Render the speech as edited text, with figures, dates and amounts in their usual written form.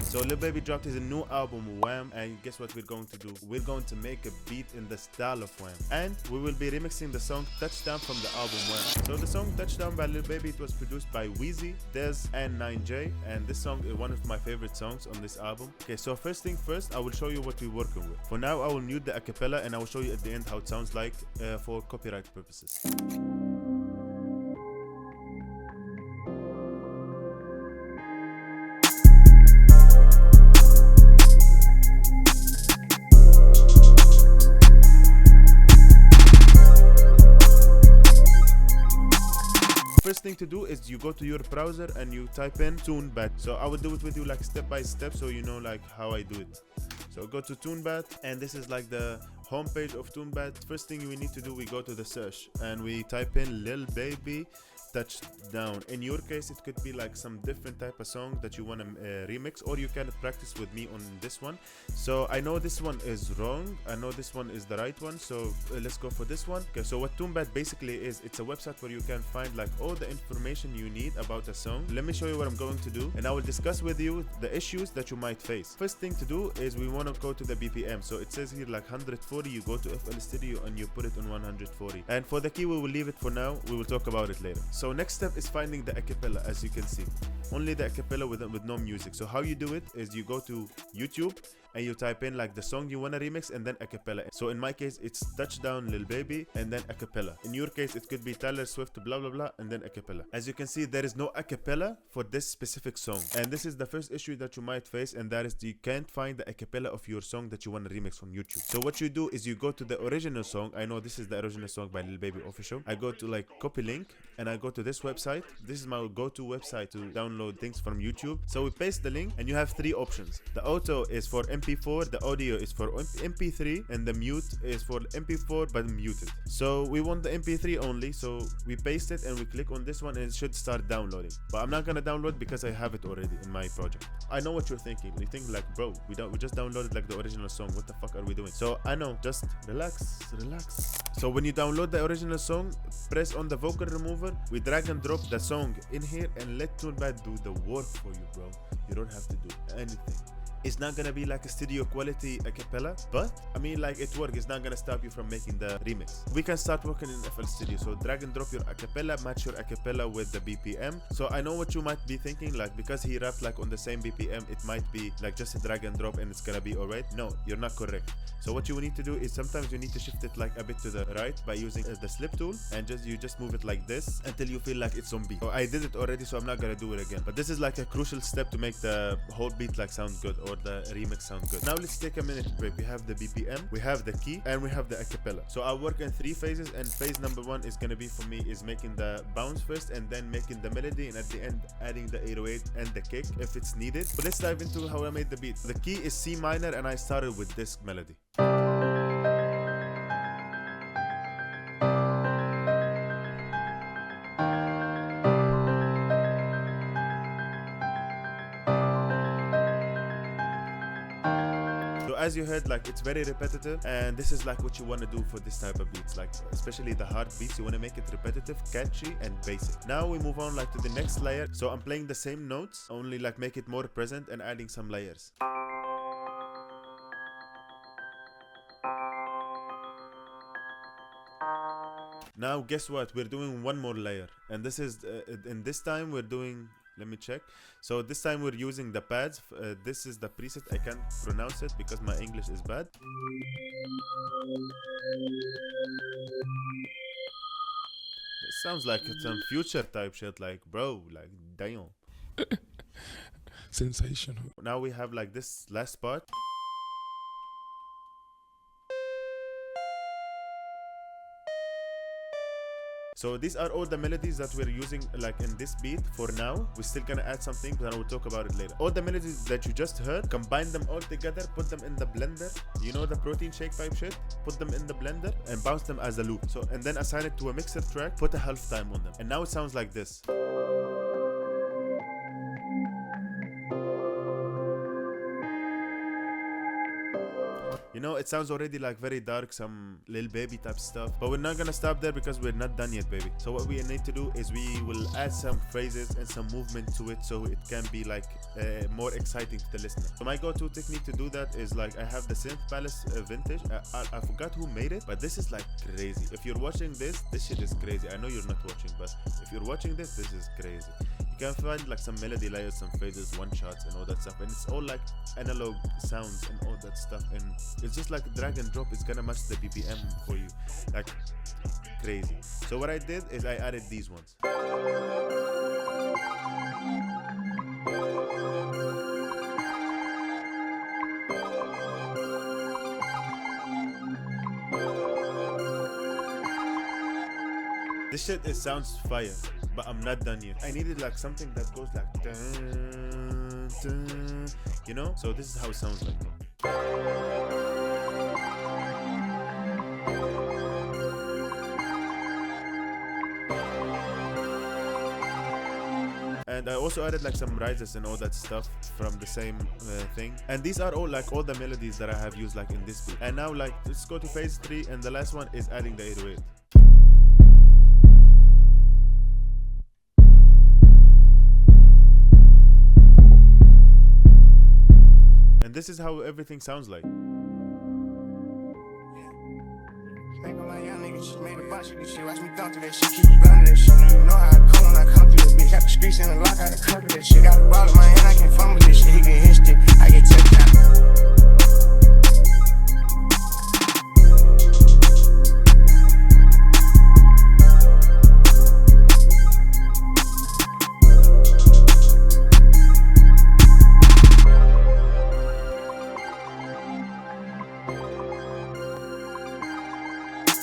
So Lil Baby dropped his new album Wham, and guess what we're going to do? We're going to make a beat in the style of Wham, and we will be remixing the song Touchdown from the album Wham. So the song Touchdown by Lil Baby, it was produced by Weezy, Dez, and 9J, and this song is one of my favorite songs on this album. Okay, so first thing first, I will show you what we're working with. For now, I will mute the acapella and I will show you at the end how it sounds like for copyright purposes. First thing to do is you go to your browser and you type in TuneBat. So I will do it with you like step by step so you know like how I do it. So go to TuneBat, and this is like the homepage of TuneBat. First thing we need to do, we go to the search and we type in Lil Baby Touchdown. In your case, it could be like some different type of song that you want to remix, or you can practice with me on this one. So I know this one is wrong, I know this one is the right one, so let's go for this one. Okay, so what TuneBat basically is, it's a website where you can find like all the information you need about a song. Let me show you what I'm going to do, and I will discuss with you the issues that you might face. First thing to do is we want to go to the BPM. So it says here like 140, you go to FL Studio and you put it on 140. And for the key, we will leave it for now, we will talk about it later. So next step is finding the acapella. As you can see, only the acapella with no music. So how you do it is you go to YouTube and you type in like the song you want to remix and then acapella. So in my case, it's Touchdown Lil Baby and then acapella. In your case, it could be Taylor Swift blah blah blah and then acapella. As you can see, there is no acapella for this specific song, and this is the first issue that you might face, and that is you can't find the acapella of your song that you want to remix on YouTube. So what you do is you go to the original song. I know this is the original song by Lil Baby official. I go to like copy link and I go to this website. This is my go-to website to download things from YouTube. So we paste the link and you have three options. The auto is for MP4, the audio is for MP3, and the mute is for MP4 but muted. So we want the MP3 only, so we paste it and we click on this one and it should start downloading. But I'm not gonna download because I have it already in my project. I know what you're thinking. You think like, bro, we just downloaded like the original song. What the fuck are we doing? So I know, just relax. So when you download the original song, press on the vocal remover. We drag and drop the song in here and let TuneBat do the work for you, bro. You don't have to do anything. It's not gonna be like a studio quality acapella, but I mean like it works. It's not gonna stop you from making the remix. We can start working in FL Studio. So drag and drop your acapella, match your acapella with the BPM. So I know what you might be thinking, like because he rapped like on the same BPM, it might be like just a drag and drop and it's gonna be alright. No, you're not correct. So what you need to do is sometimes you need to shift it like a bit to the right by using the slip tool, and you just move it like this until you feel like it's on beat. So I did it already, so I'm not gonna do it again. But this is like a crucial step to make the whole beat like sound good, or the remix sound good. Now let's take a minute break. We have the BPM, we have the key, and we have the acapella. So I'll work in three phases, and phase number one is gonna be for me is making the bounce first and then making the melody, and at the end adding the 808 and the kick if it's needed. But let's dive into how I made the beat. The key is C minor and I started with this melody. As you heard, like it's very repetitive, and this is like what you want to do for this type of beats, like especially the hard beats. You want to make it repetitive, catchy, and basic. Now we move on like to the next layer. So I'm playing the same notes, only like make it more present and adding some layers. Now guess what, we're doing one more layer, and this is in this time we're doing, let me check. So this time we're using the pads. This is the preset. I can't pronounce it because my English is bad. It sounds like it's some future type shit, like bro, like damn. Sensational. Now we have like this last part. So these are all the melodies that we're using like in this beat for now. We're still gonna add something, but I will talk about it later. All the melodies that you just heard, combine them all together, put them in the blender. You know the protein shake type shit? Put them in the blender and bounce them as a loop. So, and then assign it to a mixer track, put a half time on them. And now it sounds like this. You know, it sounds already like very dark, some Lil Baby type stuff. But we're not gonna stop there because we're not done yet, baby. So what we need to do is we will add some phrases and some movement to it so it can be like more exciting to the listener. So my go-to technique to do that is like I have the Synth Palace Vintage. I forgot who made it, but this is like crazy. If you're watching this shit is crazy. I know you're not watching, but if you're watching this is crazy. You can find like some melody layers, some phases, one shots and all that stuff, and it's all like analog sounds and all that stuff, and it's just like drag and drop. It's gonna match the BPM for you, like crazy. So what I did is I added these ones. This shit, it sounds fire, but I'm not done yet. I needed like something that goes like dun, dun, you know? So this is how it sounds like. And I also added like some rises and all that stuff from the same thing. And these are all like all the melodies that I have used like in this beat. And now like let's go to phase 3, and the last one is adding the 808. And this is how everything sounds like. Just made a bunch of this shit, watch me thump through that shit, keep running that shit. You know how I come when I come through this bitch, got the streets in the lock, I come through that shit, got a ball